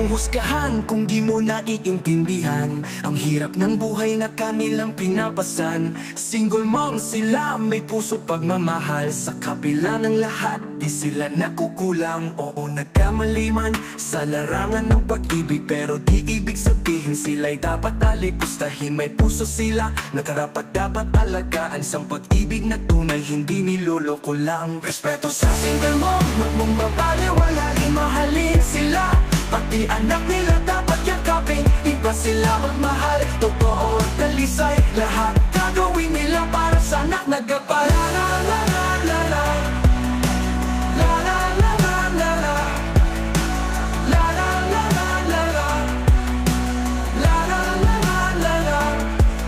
mong husgahan kung di mo naiintindihan ang hirap ng buhay na kanilang pinapasan. Single mom sila, may puso pagmamahal. Sa kapila ng lahat, di sila nakukulang. Oo, nagkamali man sa larangan ng pag-ibig, pero di ibig sabihin sila'y dapat alipustahin. May puso sila na karapat dapat alagaan. Sa pag-ibig na tunay, hindi niloloko lang. Respeto sa single mom, huwag mong babaliwalain, mahalin sila. Pati anak nila dapat yakapin. Iba sila magmahal, totoo at talisay. Lahat gagawin nila para sa anak na gabay. La la la la la la, la la la la la la, la la la la la la, la la la la la la.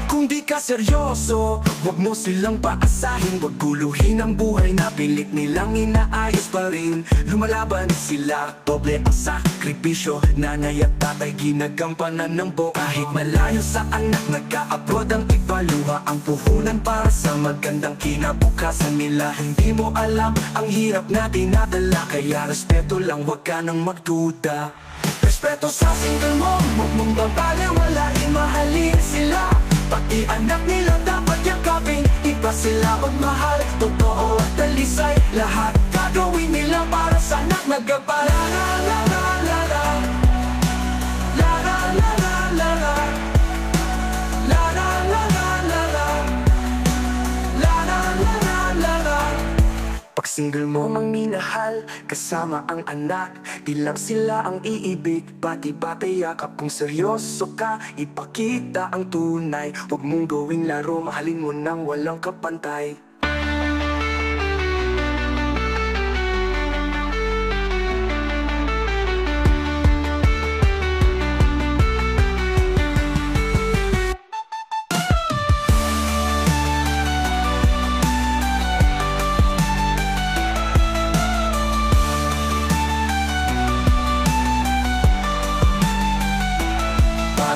Kung di ka seryoso, huwag mo silang paasahin. Huwag guluhin ang buhay na pilit nilang inaayos pa rin. Lumalaban sila, doble ang sakripisyo. Nanay at tatay ginagampanan ng buo. Kahit malayo sa anak, nagka-abroad ang ibaluha. Ang puhunan para sa magandang kinabukasan nila. Hindi mo alam ang hirap na dinadala, kaya respeto lang, huwag ka nang magduda. Respeto sa single mom, huwag mong babaliwalain, mahalin sila. Pati anak nila dapat yakapin. Iba sila magmahal, totoo at talisay. Lahat gagawin nila para sa anak na gabay. La la la la la la, la la la la la la, la la la la la la, la la la la la la. Pag single mo mang minahal, kasama ang anak, di lang sila ang iibig, pati yakap. Kung seryoso ka, ipakita ang tunay. Huwag mong gawing laro, mahalin mo nang walang kapantay.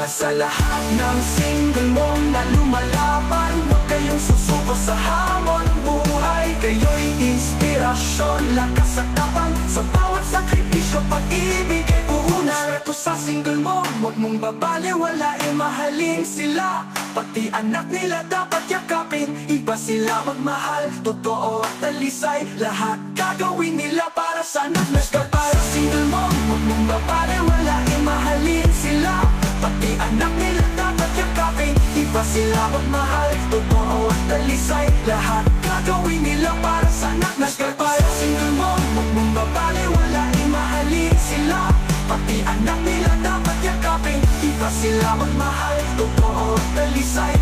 Sa lahat ng single mom na lumalaban, huwag kayong susuko sa hamon. Buhay kayo'y inspirasyon, lakas at tapang. Sa bawat sakripisyo, pag-ibig ay puhunan. Respeto sa single mom, huwag mong babaliwalain, mahalin sila. Pati anak nila dapat yakapin. Iba sila magmahal, totoo at talisay. Lahat gagawin nila para sa anak na gabay. Sa single mom, huwag mong babaliwalain, mahalin sila. Pati anak nila dapat yakapin. Iba sila magmahal, totoo at talisay. Lahat gagawin nila para sa anak na gabay. Sa single mom, huwag mong babaliwalain, mahalin sila. Pati anak nila dapat yakapin. Iba sila magmahal, totoo at talisay.